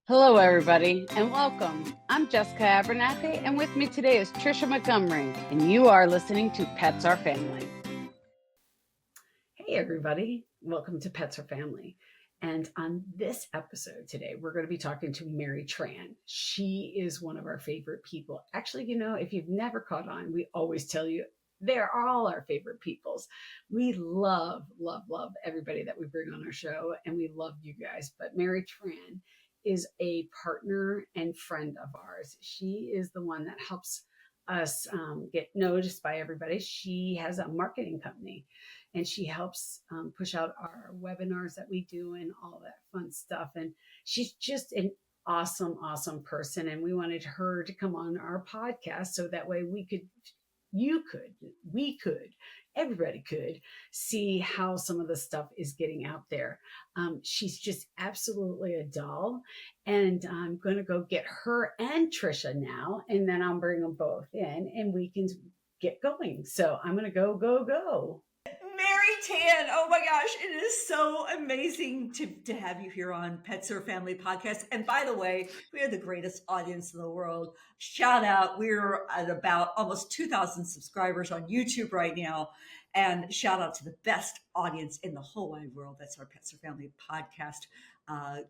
Hello, everybody, and welcome. I'm Jessica Abernathy, and with me today is Trisha Montgomery, and you are listening to Pets Are Family. Hey, everybody. Welcome to Pets Are Family. And on this episode today, we're going to be talking to Mary Tran. She is one of our favorite people. Actually, if you've never caught on, we always tell you they're all our favorite peoples. We love, love, love everybody that we bring on our show, and we love you guys. But Mary Tran is a partner and friend of ours. She is the one that helps us get noticed by everybody. She has a marketing company, and she helps push out our webinars that we do and all that fun stuff. And she's just an awesome, awesome person. And we wanted her to come on our podcast so that way everybody could see how some of the stuff is getting out there. She's just absolutely a doll. And I'm going to go get her and Trisha now, and then I'll bring them both in and we can get going. So I'm going to go. Mary Tan, oh my gosh, it is so amazing to have you here on Pets Are Family podcast. And by the way, we are the greatest audience in the world. Shout out, we're at about almost 2,000 subscribers on YouTube right now. And shout out to the best audience in the whole wide world. That's our Pets Are Family podcast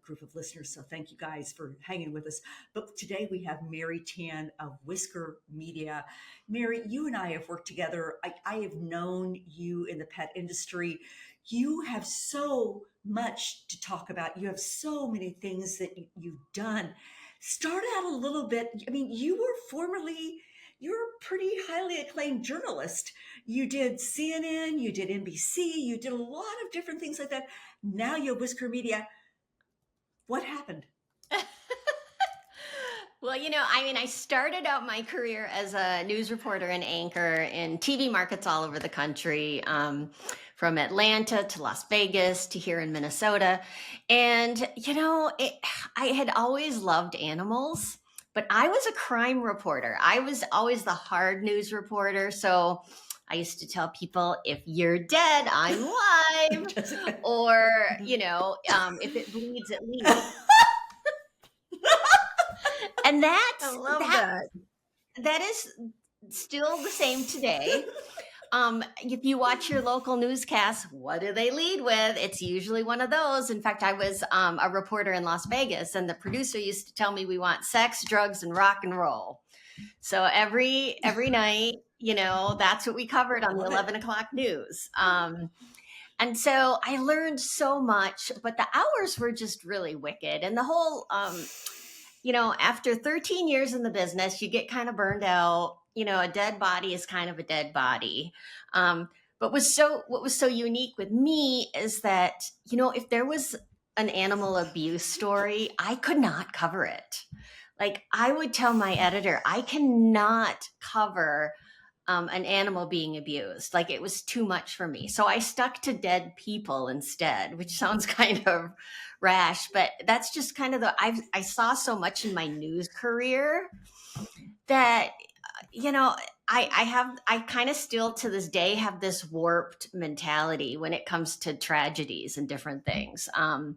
group of listeners. So thank you guys for hanging with us. But today we have Mary Tan of Whisker Media. Mary, you and I have worked together. I have known you in the pet industry. You have so much to talk about. You have so many things that you've done. Start out a little bit. I mean, you're a pretty highly acclaimed journalist. You did CNN, you did NBC, you did a lot of different things like that. Now you have Whisker Media. What happened? Well, I started out my career as a news reporter and anchor in TV markets all over the country, from Atlanta to Las Vegas to here in Minnesota. And, I had always loved animals, but I was a crime reporter. I was always the hard news reporter. So I used to tell people, if you're dead, I'm live. Or, if it bleeds, it leads. And that is still the same today. If you watch your local newscasts, what do they lead with? It's usually one of those. In fact, I was a reporter in Las Vegas, and the producer used to tell me we want sex, drugs, and rock and roll. So every night, that's what we covered on the 11 o'clock news. And so I learned so much, but the hours were just really wicked. And the whole, after 13 years in the business, you get kind of burned out. A dead body is kind of a dead body. But what was so unique with me is that, if there was an animal abuse story, I could not cover it. Like, I would tell my editor, I cannot cover an animal being abused. Like, it was too much for me. So I stuck to dead people instead, which sounds kind of rash, but that's just kind of I saw so much in my news career that, I kind of still to this day have this warped mentality when it comes to tragedies and different things. I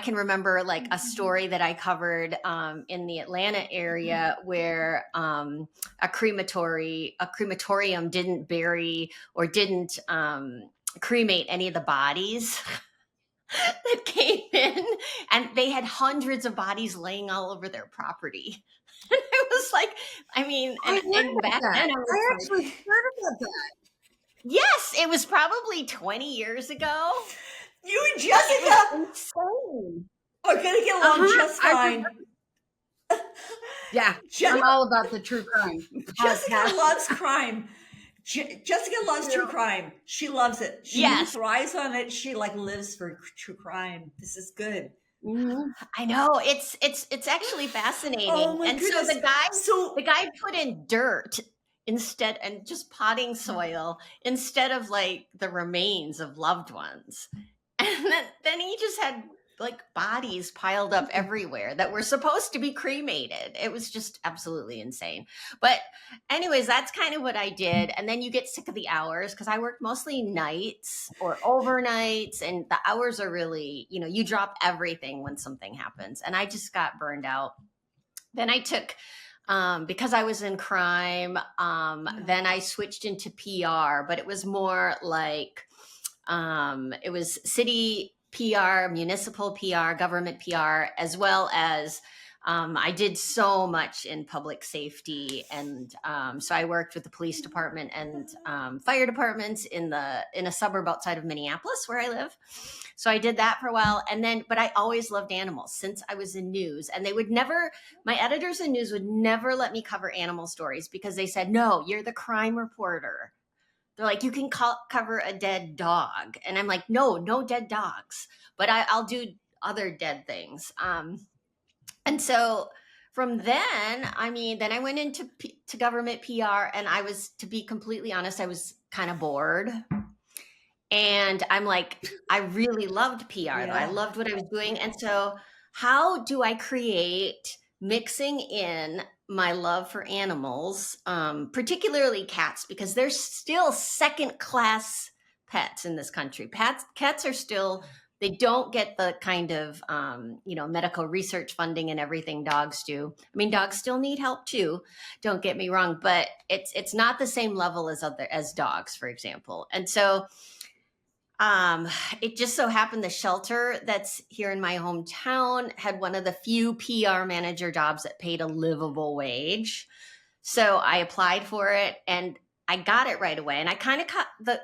can remember like a story that I covered in the Atlanta area where a crematorium didn't bury or didn't cremate any of the bodies that came in, and they had hundreds of bodies laying all over their property. And I was like, and back then I actually heard about that. Yes, it was probably 20 years ago. You and Jessica are going to get along just fine. Yeah, I'm all about the true crime. Jessica loves crime. Jessica loves true crime. She loves it. She thrives on it. She lives for true crime. This is good. Mm-hmm. I know it's actually fascinating. Oh my goodness. So the guy put in dirt instead, and just potting soil instead of like the remains of loved ones. And then he just had like bodies piled up everywhere that were supposed to be cremated. It was just absolutely insane. But anyways, that's kind of what I did. And then you get sick of the hours because I worked mostly nights or overnights, and the hours are really, you drop everything when something happens. And I just got burned out. Then I took because I was in crime, then I switched into PR, but it was more like it was city PR, municipal PR, government PR, as well as I did so much in public safety. And so I worked with the police department and fire departments in a suburb outside of Minneapolis where I live. So I did that for a while. And then, but I always loved animals since I was in news, and they would never, my editors in news would never let me cover animal stories because they said, no, you're the crime reporter. They're like, you can cover a dead dog. And I'm like, no dead dogs, but I'll do other dead things. And so from then, then I went into to government PR, and I was, to be completely honest, I was kind of bored. And I'm like, I really loved PR. Yeah. I loved what I was doing. And so how do I create mixing in my love for animals, particularly cats, because they're still second class pets in this country. Cats are still, they don't get the kind of, medical research funding and everything dogs do. I mean, dogs still need help too. Don't get me wrong, but it's not the same level as dogs, for example. And so it just so happened the shelter that's here in my hometown had one of the few PR manager jobs that paid a livable wage. So I applied for it and I got it right away. And I kind of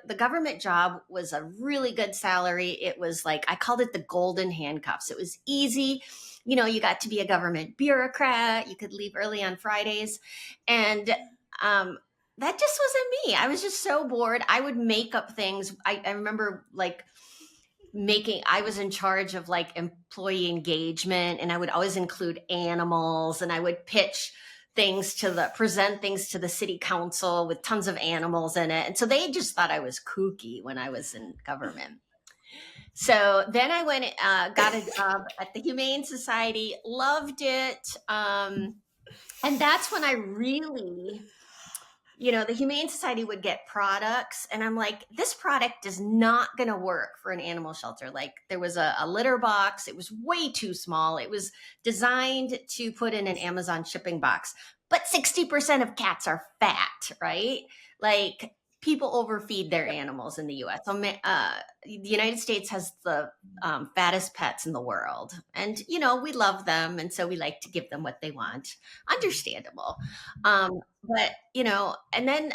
the government job was a really good salary. It was like, I called it the golden handcuffs. It was easy. You got to be a government bureaucrat. You could leave early on Fridays. And that just wasn't me. I was just so bored. I would make up things. I remember I was in charge of like employee engagement, and I would always include animals, and I would present things to the city council with tons of animals in it. And so they just thought I was kooky when I was in government. So then I went, got a job at the Humane Society, loved it. And that's when I really, the Humane Society would get products, and I'm like, this product is not going to work for an animal shelter. Like, there was a litter box. It was way too small. It was designed to put in an Amazon shipping box, but 60% of cats are fat, right? Like, people overfeed their animals in the US. So, the United States has the fattest pets in the world. And, we love them. And so we like to give them what they want. Understandable. But, and then,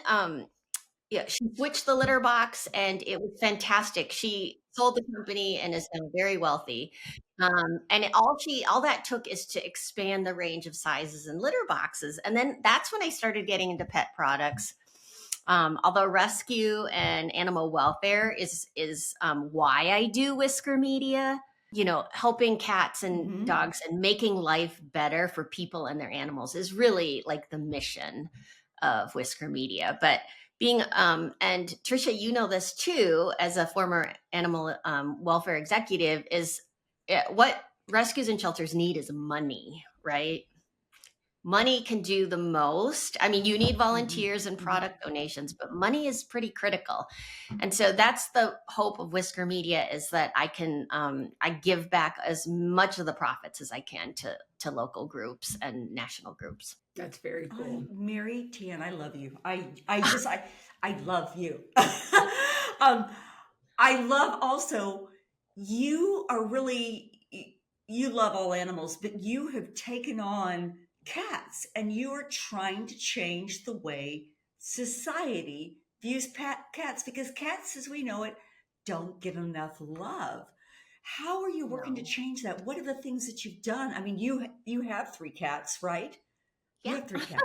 she switched the litter box, and it was fantastic. She sold the company and is now very wealthy. And all that took is to expand the range of sizes and litter boxes. And then that's when I started getting into pet products. Although rescue and animal welfare is why I do Whisker Media, helping cats and dogs and making life better for people and their animals is really like the mission of Whisker Media. But being, and Tricia, this too, as a former animal welfare executive, is what rescues and shelters need is money, right? Money can do the most. I mean, you need volunteers and product donations, but money is pretty critical. And so that's the hope of Whisker Media, is that I can, I give back as much of the profits as I can to local groups and national groups. That's very cool. Mary Tan, I love you. I love you. I love also, you are really, you love all animals, but you have taken on cats, and you are trying to change the way society views cats, because cats, as we know it, don't get enough love. How are you working to change that? What are the things that you've done? I mean, you have 3 cats, right? Yeah. You have 3 cats.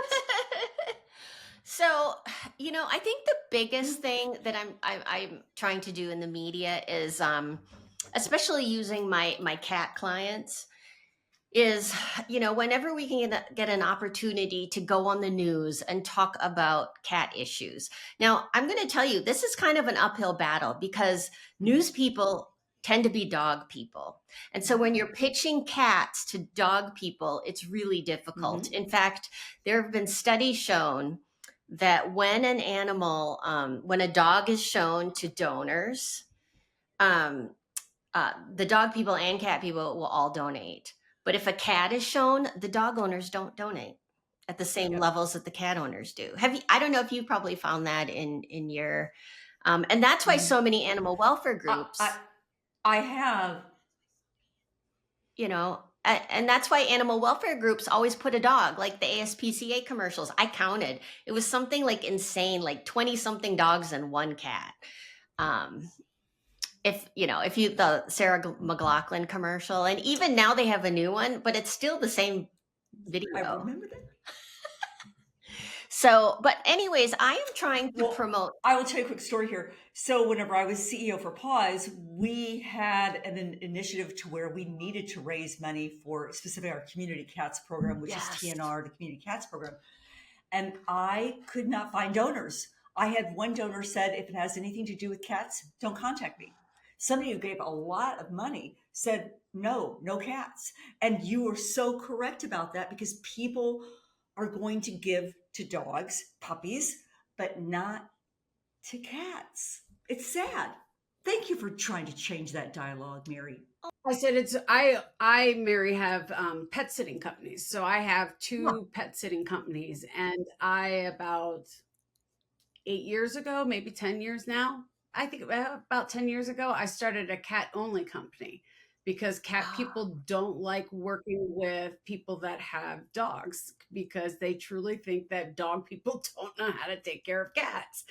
So, I think the biggest thing that I'm trying to do in the media is, especially using my cat clients, is, whenever we can get an opportunity to go on the news and talk about cat issues. Now, I'm going to tell you, this is kind of an uphill battle, because news people tend to be dog people. And so when you're pitching cats to dog people, it's really difficult. Mhm. In fact, there have been studies shown that when an animal, when a dog is shown to donors, um, the dog people and cat people will all donate. But if a cat is shown, the dog owners don't donate at the same Yep. levels that the cat owners do. Have you? I don't know if you probably found that in your, and that's why so many animal welfare groups, I have. you know, and that's why animal welfare groups always put a dog, like the ASPCA commercials. I counted, it was something like insane, like 20 something dogs and one cat. If you the Sarah McLachlan commercial, and even now they have a new one, but it's still the same video. I remember that. So, but anyways, I am trying to promote. I will tell you a quick story here. So whenever I was CEO for Paws, we had an initiative to where we needed to raise money for specifically our Community Cats program, which is TNR, the Community Cats program. And I could not find donors. I had one donor said, if it has anything to do with cats, don't contact me. Somebody who gave a lot of money said, no cats. And you were so correct about that, because people are going to give to dogs, puppies, but not to cats. It's sad. Thank you for trying to change that dialogue, Mary. I said Mary, have pet sitting companies. So I have two pet sitting companies, and about 8 years ago, maybe 10 years now, I think about 10 years ago, I started a cat only company, because cat people don't like working with people that have dogs, because they truly think that dog people don't know how to take care of cats.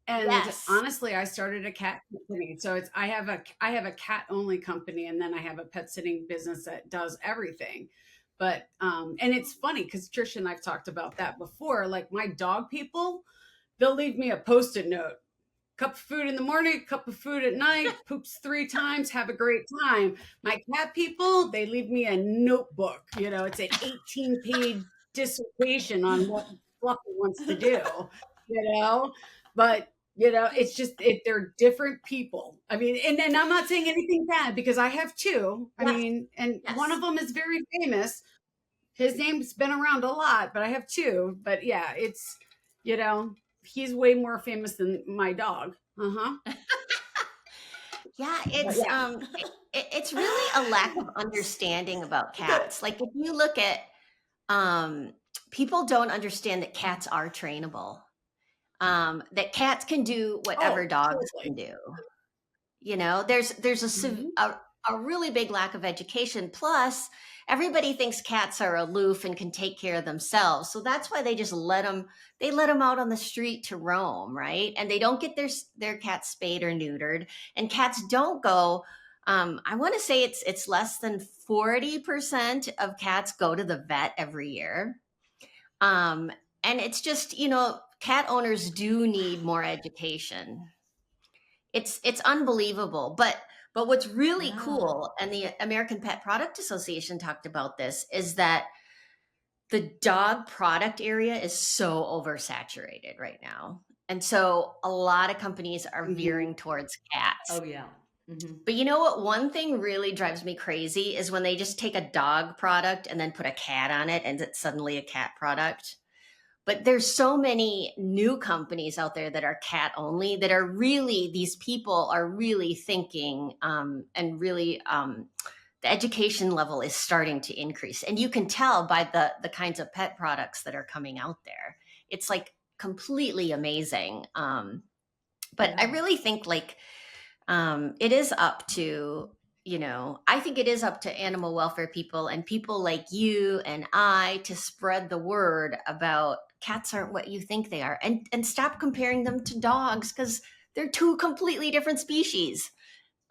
And honestly, I started a cat company. So I have a cat only company, and then I have a pet sitting business that does everything. But and it's funny because Trish and I've talked about that before. Like, my dog people, they'll leave me a post-it note. Cup of food in the morning, cup of food at night, poops 3 times, have a great time. My cat people, they leave me a notebook. It's an 18-page dissertation on what Fluffy wants to do, but it's just they're different people. I mean, and I'm not saying anything bad, because I have two. I mean, and one of them is very famous. His name's been around a lot, but I have two. But yeah, it's he's way more famous than my dog. Yeah, it's really a lack of understanding about cats. Like, if you look at, people don't understand that cats are trainable. That cats can do whatever dogs can do. There's a really big lack of education. Plus, everybody thinks cats are aloof and can take care of themselves. So that's why they just let them out on the street to roam, right? And they don't get their cats spayed or neutered. And cats don't go, I want to say it's less than 40% of cats go to the vet every year. And it's just, cat owners do need more education. It's unbelievable. But what's really cool, and the American Pet Product Association talked about this, is that the dog product area is so oversaturated right now. And so a lot of companies are veering towards cats. Oh, yeah. But you know what? One thing really drives me crazy is when they just take a dog product and then put a cat on it, and it's suddenly a cat product. But there's so many new companies out there that are cat only, that are really, these people are really thinking, and really, the education level is starting to increase. And you can tell by the kinds of pet products that are coming out there. It's like completely amazing. But I really think, like, it is up to, I think it is up to animal welfare people and people like you and I to spread the word about cats aren't what you think they are, and stop comparing them to dogs, because they're two completely different species.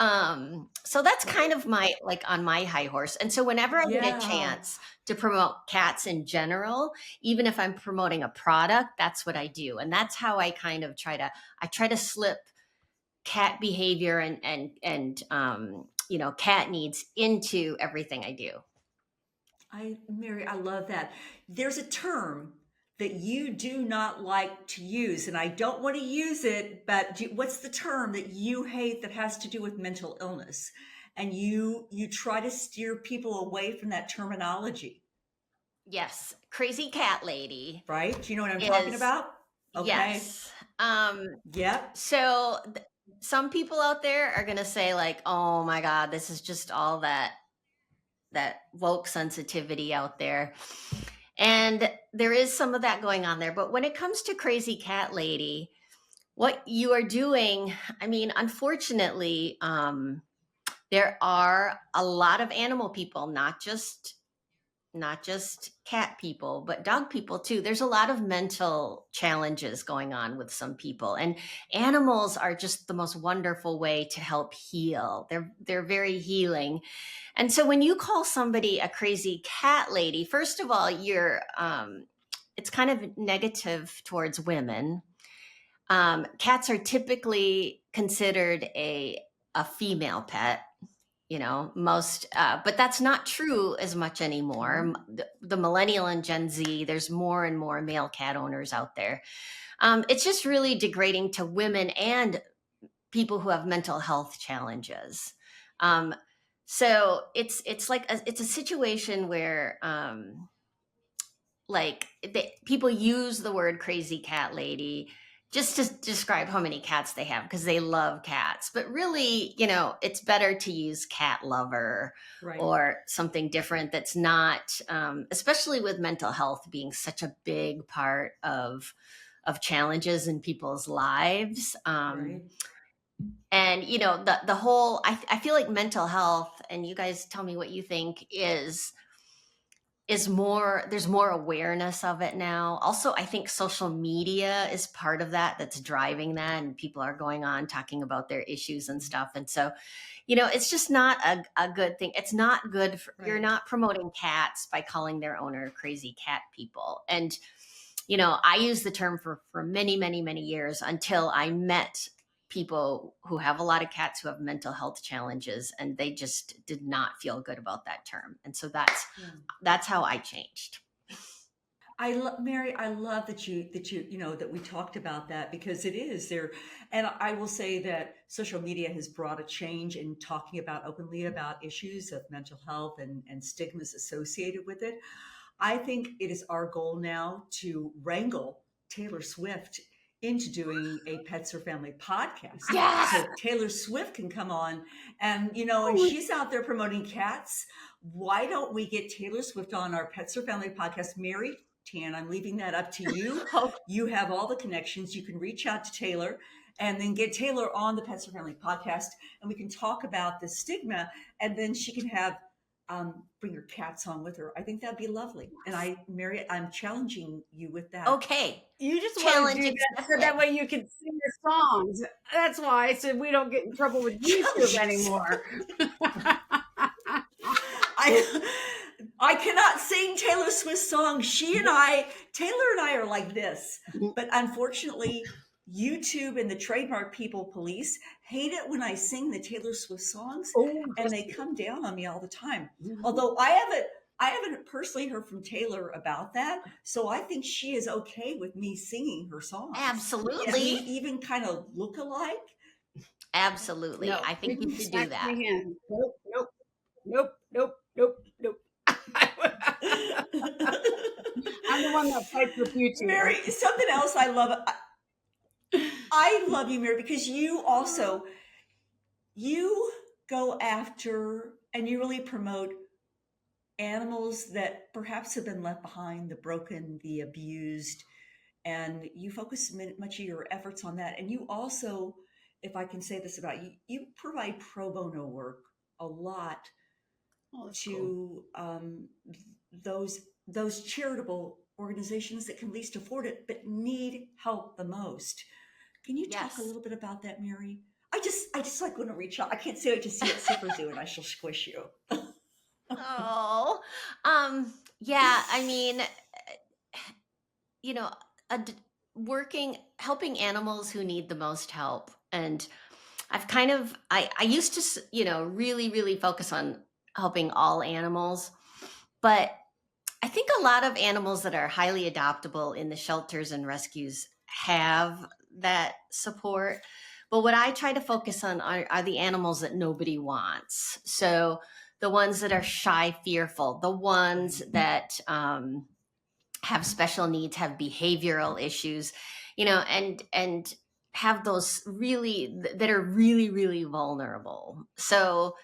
So that's kind of my, like, on my high horse. And so whenever I get a chance to promote cats in general, even if I'm promoting a product, that's what I do. And that's how I kind of try to slip cat behavior and cat needs into everything I do. Mary, I love that. There's a term that you do not like to use, and I don't want to use it, but what's the term that you hate that has to do with mental illness? And you try to steer people away from that terminology. Yes, crazy cat lady. Right? Do you know what I'm talking about? Okay. Yes. Yep. So some people out there are going to say like, oh my God, this is just all that woke sensitivity out there. And there is some of that going on there. But when it comes to crazy cat lady, what you are doing, I mean, unfortunately, there are a lot of animal people, not just cat people, but dog people too. There's a lot of mental challenges going on with some people, and animals are just the most wonderful way to help heal. They're very healing. And so when you call somebody a crazy cat lady, first of all, you're it's kind of negative towards women. Cats are typically considered a female pet, most, but that's not true as much anymore. The millennial and Gen Z, there's more and more male cat owners out there. It's just really degrading to women and people who have mental health challenges. So it's like it's a situation where people use the word crazy cat lady just to describe how many cats they have because they love cats. But really, it's better to use cat lover, right, or something different that's not, especially with mental health being such a big part of challenges in people's lives. Right. And, the whole, I feel like mental health, and you guys tell me what you think, is more, there's more awareness of it now. Also, I think social media is part of that's driving that, and people are going on talking about their issues and stuff. And so, it's just not a good thing. It's not good for, right, you're not promoting cats by calling their owner crazy cat people. And, I used the term for many, many, many years until I met people who have a lot of cats who have mental health challenges, and they just did not feel good about that term. And so that's how I changed. Mary, I love that that we talked about that, because it is there. And I will say that social media has brought a change in talking openly about issues of mental health and stigmas associated with it. I think it is our goal now to wrangle Taylor Swift into doing a Pets or Family podcast. Yes! So Taylor Swift can come on and, and she's out there promoting cats. Why don't we get Taylor Swift on our Pets or Family podcast? Mary Tan, I'm leaving that up to you. You have all the connections. You can reach out to Taylor and then get Taylor on the Pets or Family podcast, and we can talk about the stigma, and then she can have bring her cats on with her. I think that'd be lovely. And Mary, I'm challenging you with that. Okay. You just want to do that so that way you can sing your songs. That's why I said we don't get in trouble with YouTube anymore. I cannot sing Taylor Swift's songs. Taylor and I are like this. But unfortunately, YouTube and the trademark people police hate it when I sing the Taylor Swift songs, and they come down on me all the time. Mm-hmm. Although I haven't personally heard from Taylor about that, so I think she is okay with me singing her songs. Absolutely. And we even kind of look alike. Absolutely. No, I think you should do that. Nope. I'm the one that fights with you too. Mary, something else I love. I love you, Mary, because you go after and you really promote animals that perhaps have been left behind, the broken, the abused, and you focus much of your efforts on that. And you also, if I can say this about you, you provide pro bono work a lot to those charitable organizations that can least afford it but need help the most. Can you talk a little bit about that, Mary? I just like want to reach out. I can't say it to see what Zipper's doing. I shall squish you. Yeah. I mean, helping animals who need the most help, and I've I used to really, really focus on helping all animals, but I think a lot of animals that are highly adoptable in the shelters and rescues have that support. But what I try to focus on are the animals that nobody wants. So the ones that are shy, fearful, the ones that have special needs, have behavioral issues, and have those that are really, really vulnerable. So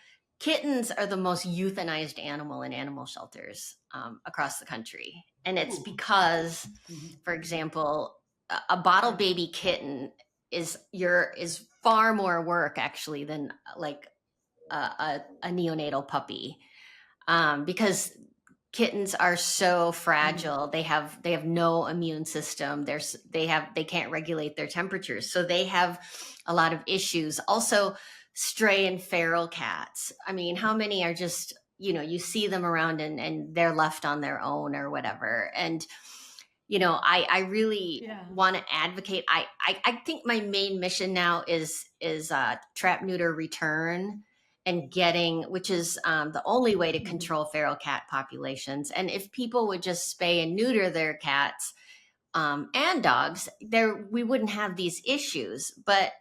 kittens are the most euthanized animal in animal shelters across the country. And it's because, for example, a bottle baby kitten is far more work actually than like a neonatal puppy, because kittens are so fragile. They have no immune system. They can't regulate their temperatures, so they have a lot of issues. Also, stray and feral cats. I mean, how many are just, you see them around and they're left on their own or whatever. And I really want to advocate. I think my main mission now is trap, neuter, return, and which is the only way to control feral cat populations. And if people would just spay and neuter their cats and dogs, we wouldn't have these issues. But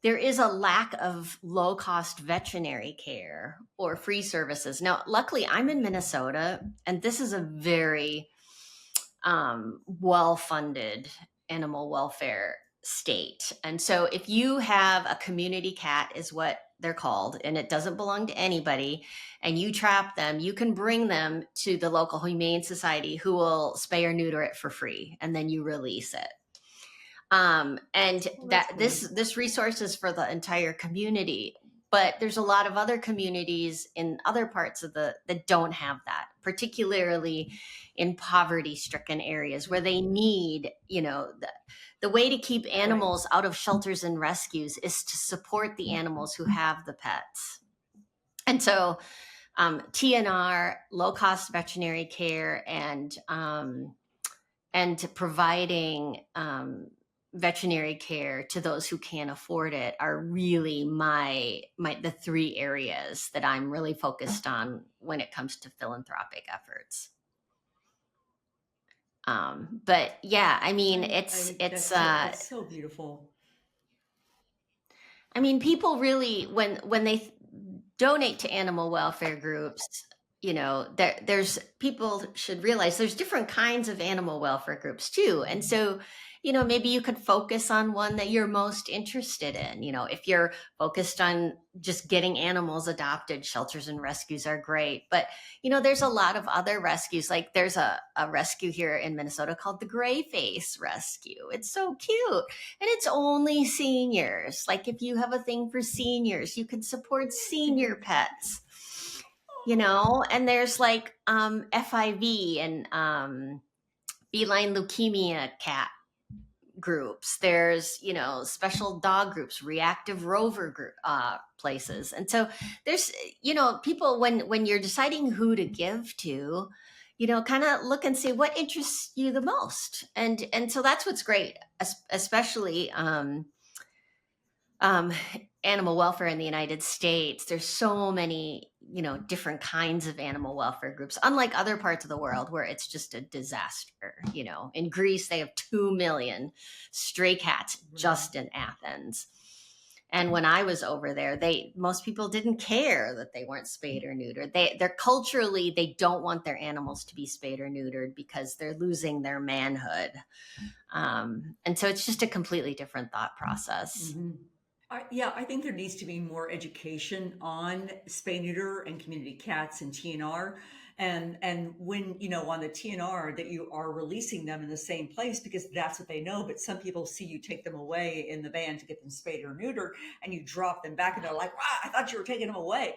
there is a lack of low cost veterinary care or free services. Now, luckily, I'm in Minnesota, and this is a very well funded animal welfare state. And so if you have a community cat, is what they're called, and it doesn't belong to anybody, and you trap them, you can bring them to the local humane society, who will spay or neuter it for free, and then you release it. And this resource is for the entire community. But there's a lot of other communities in other parts of that don't have that, particularly in poverty-stricken areas where they need, the way to keep animals out of shelters and rescues is to support the animals who have the pets. And so TNR, low-cost veterinary care, and providing veterinary care to those who can't afford it are really the three areas that I'm really focused on when it comes to philanthropic efforts. But yeah, I mean, it's so beautiful. I mean, people really, when they donate to animal welfare groups, there's people should realize there's different kinds of animal welfare groups too. And so, maybe you could focus on one that you're most interested in. If you're focused on just getting animals adopted, shelters and rescues are great. But, there's a lot of other rescues. Like there's a rescue here in Minnesota called the Gray Face Rescue. It's so cute. And it's only seniors. Like if you have a thing for seniors, you can support senior pets. And there's like FIV and feline leukemia cat groups. There's special dog groups, reactive rover group, places. And so there's people, when you're deciding who to give to, kind of look and see what interests you the most. And so that's what's great, especially animal welfare in the United States. There's so many, different kinds of animal welfare groups, unlike other parts of the world where it's just a disaster. In Greece, they have 2 million stray cats just in Athens. And when I was over there, most people didn't care that they weren't spayed or neutered. They're culturally, they don't want their animals to be spayed or neutered because they're losing their manhood. And so it's just a completely different thought process. Mm-hmm. I think there needs to be more education on spay neuter and community cats and TNR. And when, on the TNR, that you are releasing them in the same place because that's what they know. But some people see you take them away in the van to get them spayed or neutered, and you drop them back and they're like, wow, I thought you were taking them away.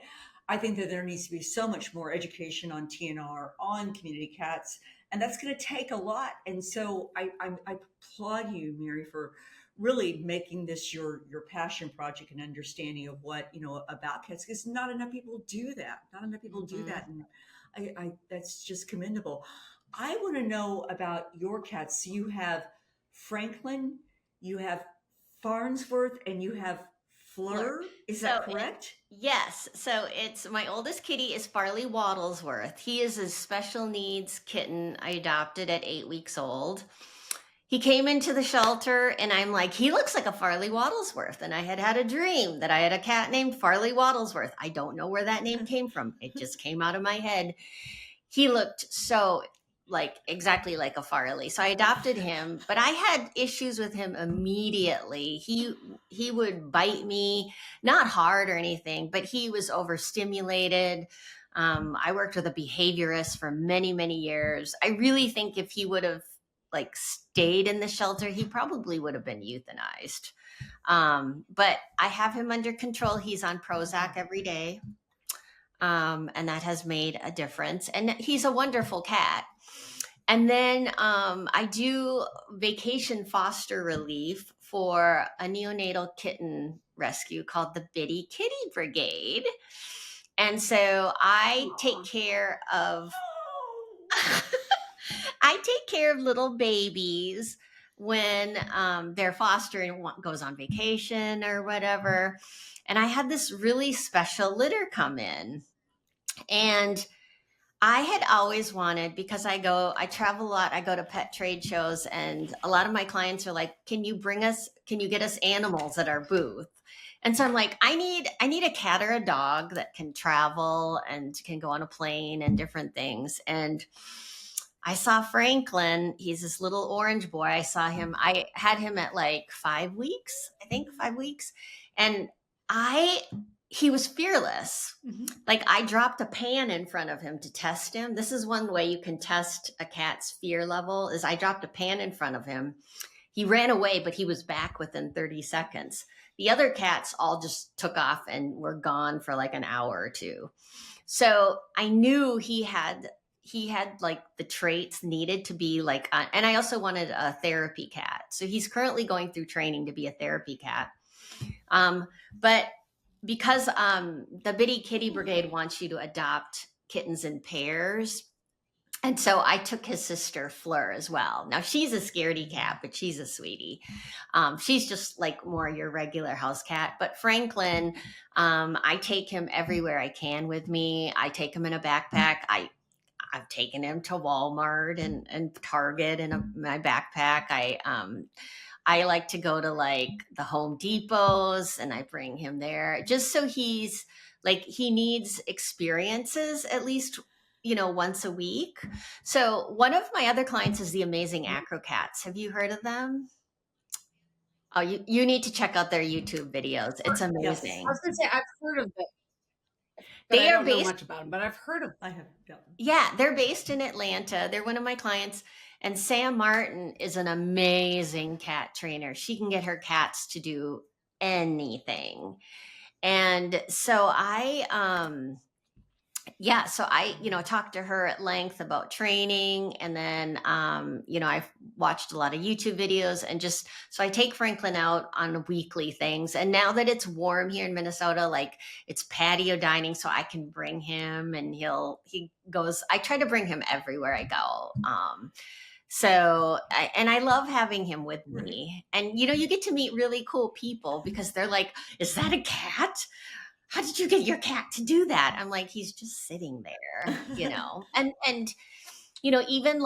I think that there needs to be so much more education on TNR, on community cats, and that's going to take a lot. And so I applaud you, Mary, for really making this your passion project and understanding of what about cats, because not enough people do that. And I that's just commendable. I want to know about your cats. So you have Franklin, you have Farnsworth, and you have Fleur, is So that correct? yes, so it's my oldest kitty is Farley Wattlesworth. He is a special needs kitten I adopted at 8 weeks old. He came into the shelter and I'm like, he looks like a Farley Wattlesworth. And I had a dream that I had a cat named Farley Wattlesworth. I don't know where that name came from. It just came out of my head. He looked so exactly like a Farley. So I adopted him, but I had issues with him immediately. He would bite me, not hard or anything, but he was overstimulated. I worked with a behaviorist for many, many years. I really think if he would have stayed in the shelter, he probably would have been euthanized. But I have him under control. He's on Prozac every day. And that has made a difference. And he's a wonderful cat. And then I do vacation foster relief for a neonatal kitten rescue called the Bitty Kitty Brigade. And so I take care of little babies when they're foster and goes on vacation or whatever. And I had this really special litter come in. And I had always wanted, because I travel a lot, I go to pet trade shows, and a lot of my clients are like, can you get us animals at our booth? And so I'm like, I need a cat or a dog that can travel and can go on a plane and different things. And I saw Franklin. He's this little orange boy. I had him at 5 weeks, I think 5 weeks. And he was fearless. Mm-hmm. I dropped a pan in front of him to test him. This is one way you can test a cat's fear level, is I dropped a pan in front of him. He ran away, but he was back within 30 seconds. The other cats all just took off and were gone for an hour or two. So I knew he had the traits needed to be and I also wanted a therapy cat. So he's currently going through training to be a therapy cat. But because the Bitty Kitty Brigade wants you to adopt kittens in pairs. And so I took his sister Fleur as well. Now she's a scaredy cat, but she's a sweetie. She's just more your regular house cat. But Franklin, I take him everywhere I can with me. I take him in a backpack. I've taken him to Walmart and Target in my backpack. I like to go to the Home Depots, and I bring him there just so he's he needs experiences at least, once a week. So one of my other clients is the amazing Acrocats. Have you heard of them? Oh, you need to check out their YouTube videos. It's amazing. Yes. I was going to say, I've heard of them. I don't know much about them, but I've heard of them. I have. Yeah, they're based in Atlanta. They're one of my clients. And Sam Martin is an amazing cat trainer. She can get her cats to do anything. And so I talked to her at length about training. And then, I've watched a lot of YouTube videos so I take Franklin out on weekly things. And now that it's warm here in Minnesota, it's patio dining, so I can bring him and I try to bring him everywhere I go. I love having him with me. And, you get to meet really cool people because they're like, is that a cat? How did you get your cat to do that? I'm like, he's just sitting there, and even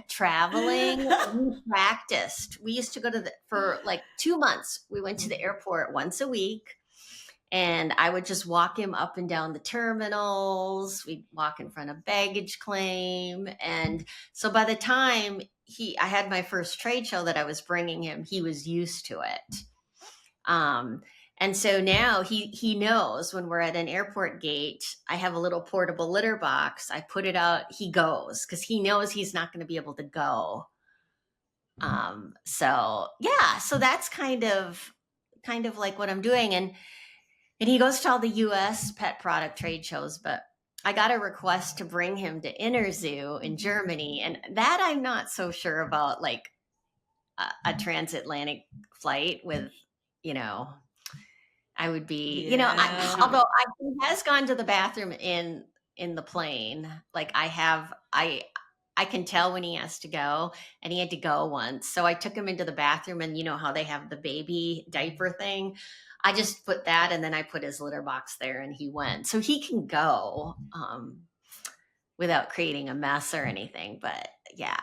traveling, we practiced. We used to go for 2 months. We went to the airport once a week. And I would just walk him up and down the terminals. We'd walk in front of baggage claim. And so by the time I had my first trade show that I was bringing him, he was used to it. And so now he knows when we're at an airport gate, I have a little portable litter box. I put it out, he goes, because he knows he's not going to be able to go. So that's kind of what I'm doing. And he goes to all the U.S. pet product trade shows, but I got a request to bring him to Innerzoo in Germany. And that I'm not so sure about, a transatlantic flight with, I would be, although he has gone to the bathroom in the plane. I can tell when he has to go, and he had to go once. So I took him into the bathroom, and you know how they have the baby diaper thing. I just put that, and then I put his litter box there, and he went. So he can go without creating a mess or anything. But yeah.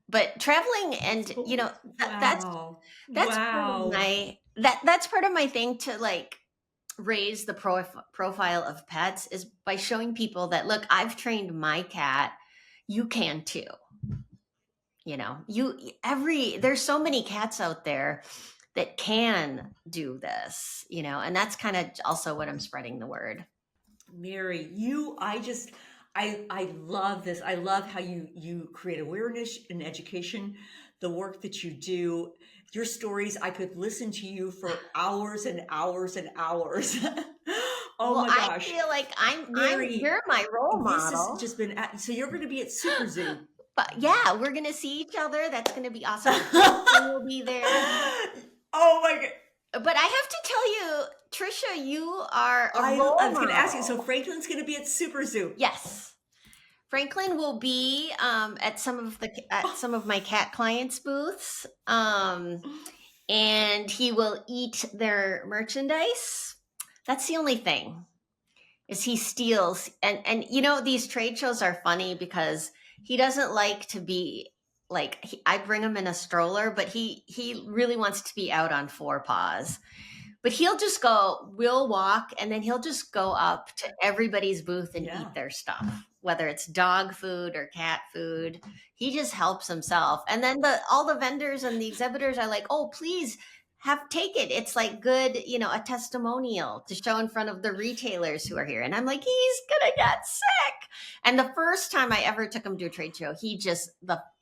But traveling and you know Wow. that's part of Wow. that's part of my thing to like raise the profile of pets is by showing people that look, I've trained my cat, you can too. You know, there's so many cats out there that can do this, you know, and that's kind of also what I'm spreading the word. Mary, I love this. I love how you create awareness and education, the work that you do. Your stories, I could listen to you for hours and hours and hours. Oh Well, my I gosh. feel like Mary, you're my role this has model. just been, so you're going to be at Super Zoo. But yeah, we're gonna see each other. That's gonna be awesome. We'll be there. Oh my God. But I have to tell you, Trisha, you are a I role was going to ask you, so model. Franklin's going to be at Super Zoo. Yes, Franklin will be at some of my cat clients' booths, and he will eat their merchandise. That's the only thing. Is he steals and you know these trade shows are funny because he doesn't like to be like I bring him in a stroller, but he really wants to be out on four paws. But we'll walk, and then he'll just go up to everybody's booth and Yeah. eat their stuff, whether it's dog food or cat food. He just helps himself. And then all the vendors and the exhibitors are like, oh, please take it. It's like good, you know, a testimonial to show in front of the retailers who are here. And I'm like, he's gonna get sick. And the first time I ever took him to a trade show,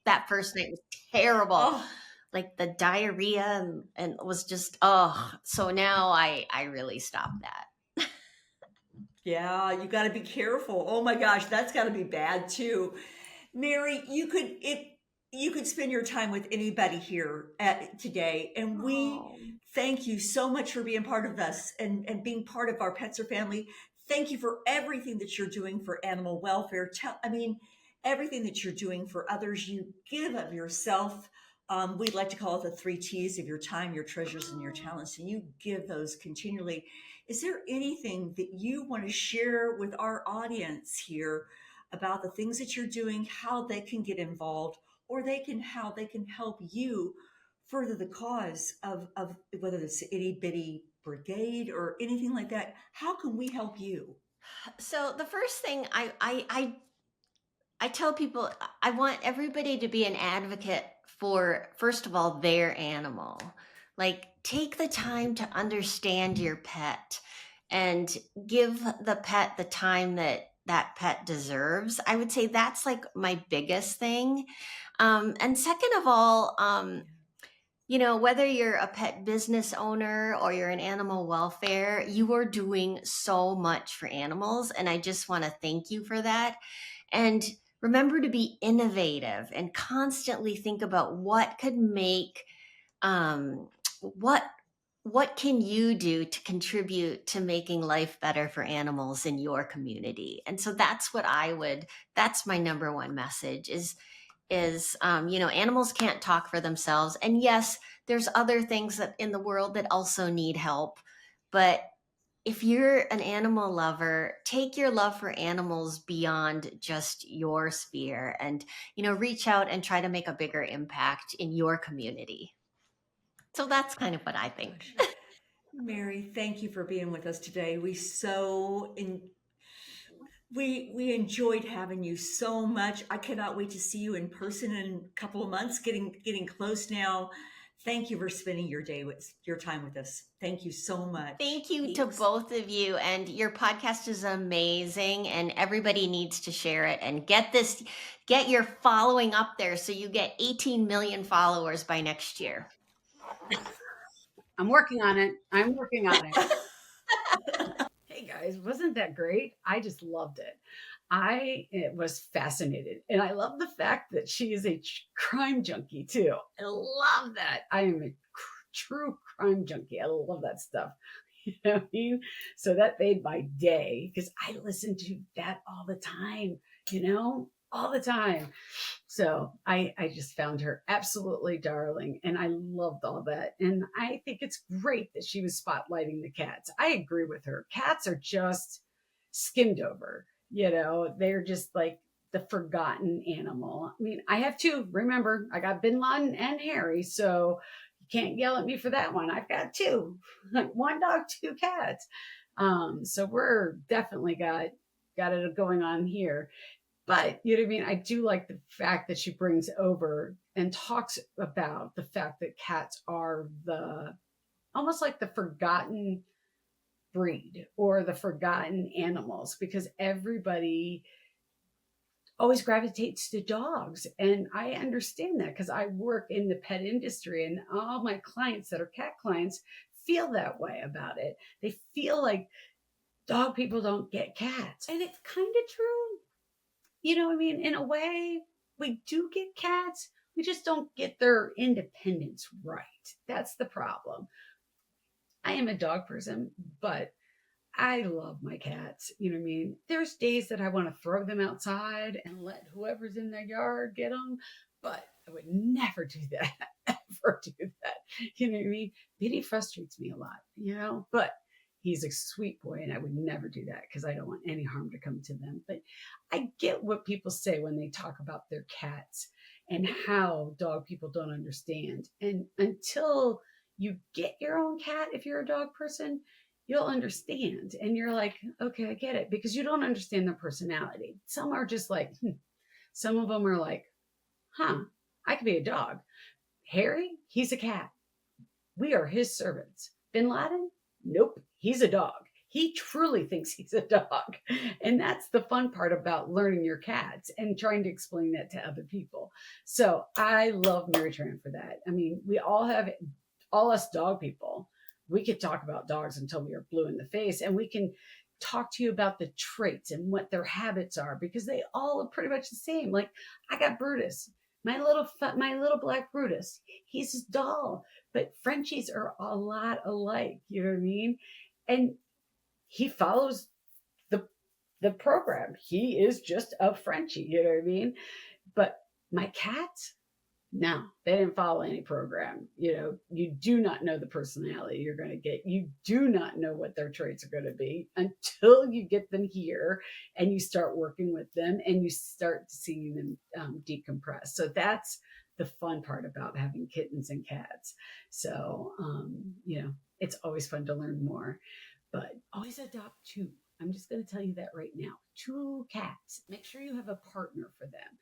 that first night was terrible. Oh. Like the diarrhea and it was just so now I really stopped that. Yeah, you got to be careful. Oh my gosh, that's got to be bad too. Mary, you could spend your time with anybody here today, and we thank you so much for being part of us and being part of our Pets or Family. Thank you for everything that you're doing for animal welfare. Everything that you're doing for others. You give of yourself. We'd like to call it the 3 T's of your time, your treasures, and your talents, and you give those continually. Is there anything that you want to share with our audience here about the things that you're doing, how they can get involved, or how they can help you further the cause of whether it's the itty bitty brigade or anything like that? How can we help you? So the first thing I tell people, I want everybody to be an advocate for, first of all, their animal. Like, take the time to understand your pet and give the pet the time that pet deserves. I would say that's like my biggest thing. And second of all, you know, whether you're a pet business owner or you're an animal welfare, you are doing so much for animals. And I just want to thank you for that. And remember to be innovative and constantly think about what could make what can you do to contribute to making life better for animals in your community. And so that's my number one message is you know, animals can't talk for themselves, and yes, there's other things that in the world that also need help, but if you're an animal lover, take your love for animals beyond just your sphere and, you know, reach out and try to make a bigger impact in your community. So that's kind of what I think. Mary, thank you for being with us today. We enjoyed having you so much. I cannot wait to see you in person in a couple of months. Getting close now. Thank you for spending your time with us. Thank you so much. Thank you to both of you. And your podcast is amazing, and everybody needs to share it and get your following up there so you get 18 million followers by next year. I'm working on it. Hey guys, wasn't that great? I just loved it. I was fascinated. And I love the fact that she is a crime junkie too. I love that. I am a true crime junkie. I love that stuff. You know what I mean? So that made my day because I listen to that all the time, you know, all the time. So I just found her absolutely darling, and I loved all that. And I think it's great that she was spotlighting the cats. I agree with her. Cats are just skimmed over, they're just like the forgotten animal. I mean, I have two. Remember, I got Bin Laden and Harry, so you can't yell at me for that one. I've got two, one dog, two cats. So we're definitely got it going on here. But you know what I mean? I do like the fact that she brings over and talks about the fact that cats are almost like the forgotten breed or the forgotten animals, because everybody always gravitates to dogs. And I understand that because I work in the pet industry, and all my clients that are cat clients feel that way about it. They feel like dog people don't get cats. And it's kind of true. You know what I mean? In a way, we do get cats. We just don't get their independence right. That's the problem. I am a dog person, but I love my cats. You know what I mean? There's days that I want to throw them outside and let whoever's in their yard get them, but I would never do that, ever do that. You know what I mean? Biddy frustrates me a lot, but he's a sweet boy, and I would never do that because I don't want any harm to come to them. But I get what people say when they talk about their cats and how dog people don't understand. And until you get your own cat, if you're a dog person, you'll understand. And you're like, okay, I get it, because you don't understand their personality. Some are just like, some of them are like, I could be a dog. Harry, he's a cat. We are his servants. Bin Laden, nope, he's a dog. He truly thinks he's a dog. And that's the fun part about learning your cats and trying to explain that to other people. So I love Mary Tran for that. I mean, we all us dog people, we could talk about dogs until we are blue in the face, and we can talk to you about the traits and what their habits are, because they all are pretty much the same. Like, I got Brutus, my little black Brutus. He's a doll, but Frenchies are a lot alike. You know what I mean? And he follows the program. He is just a Frenchie. You know what I mean? But my cats, no, they didn't follow any program. You do not know the personality you're going to get. You do not know what their traits are going to be until you get them here and you start working with them and you start seeing them decompress. So that's the fun part about having kittens and cats. So, it's always fun to learn more, but always adopt two. I'm just going to tell you that right now. 2 cats. Make sure you have a partner for them,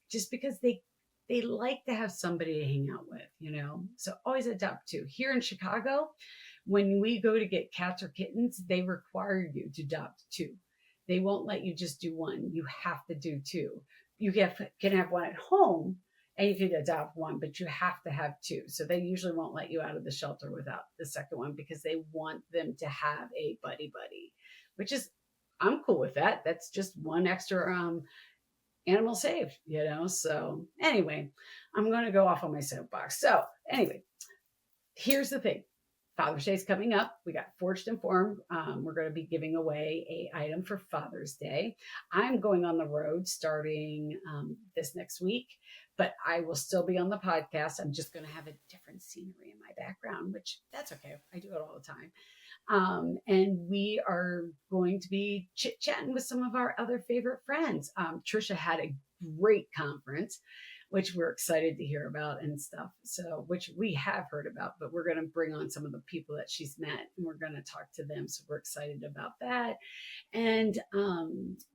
just because they like to have somebody to hang out with, So always adopt 2. Here in Chicago, when we go to get cats or kittens, they require you to adopt 2. They won't let you just do 1. You have to do 2. You can have 1 at home and you can adopt 1, but you have to have 2. So they usually won't let you out of the shelter without the second one, because they want them to have a buddy, which is, I'm cool with that. That's just 1 extra animal saved, So anyway, I'm going to go off on my soapbox. So anyway, here's the thing. Father's Day is coming up. We got Forged and Formed. We're going to be giving away a item for Father's Day. I'm going on the road starting this next week, but I will still be on the podcast. I'm just going to have a different scenery in my background, which that's okay. I do it all the time. And we are going to be chit-chatting with some of our other favorite friends. Trisha had a great conference, which we're excited to hear about and stuff. So, which we have heard about, but we're going to bring on some of the people that she's met and we're going to talk to them. So we're excited about that. And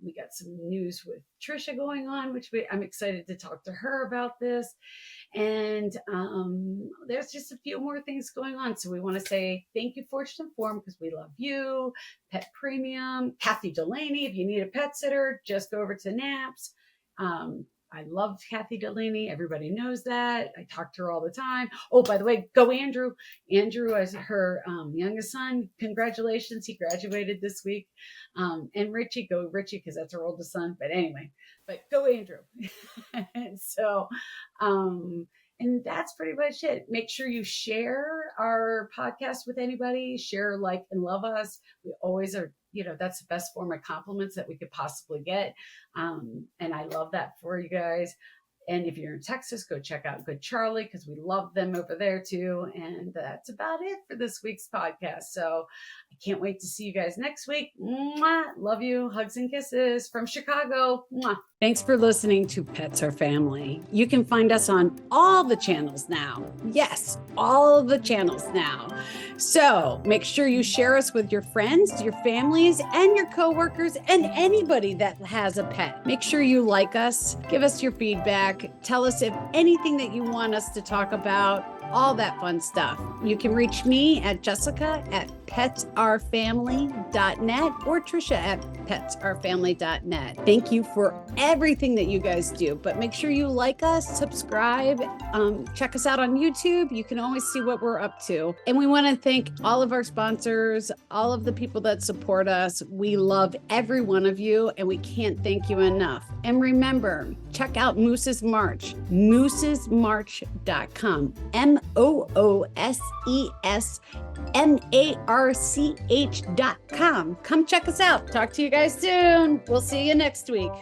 we got some news with Trisha going on, which I'm excited to talk to her about this. And there's just a few more things going on. So we want to say thank you, Fortune and Form, because we love you. Pet Premium, Kathy Delaney. If you need a pet sitter, just go over to Naps. I love Kathy Delaney. Everybody knows that. I talk to her all the time. Oh, by the way, go Andrew. Andrew is her youngest son. Congratulations. He graduated this week. And Richie, go Richie, because that's her oldest son. But anyway, go Andrew. And so, and that's pretty much it. Make sure you share our podcast with anybody. Share, like, and love us. We always are, that's the best form of compliments that we could possibly get. And I love that for you guys. And if you're in Texas, go check out Good Charlie, because we love them over there too. And that's about it for this week's podcast. So I can't wait to see you guys next week. Mwah. Love you. Hugs and kisses from Chicago. Mwah. Thanks for listening to Pets Are Family. You can find us on all the channels now. Yes, all of the channels now. So make sure you share us with your friends, your families, and your coworkers, and anybody that has a pet. Make sure you like us, give us your feedback, tell us if anything that you want us to talk about, all that fun stuff. You can reach me at jessica@petsourfamily.net or Trisha at petsourfamily.net. Thank you for everything that you guys do, but make sure you like us, subscribe, check us out on YouTube. You can always see what we're up to. And we want to thank all of our sponsors, all of the people that support us. We love every one of you, and we can't thank you enough. And remember, check out Moose's March, moosesmarch.com, MOOSESMARCH.com. Come check us out. Talk to you guys soon. We'll see you next week.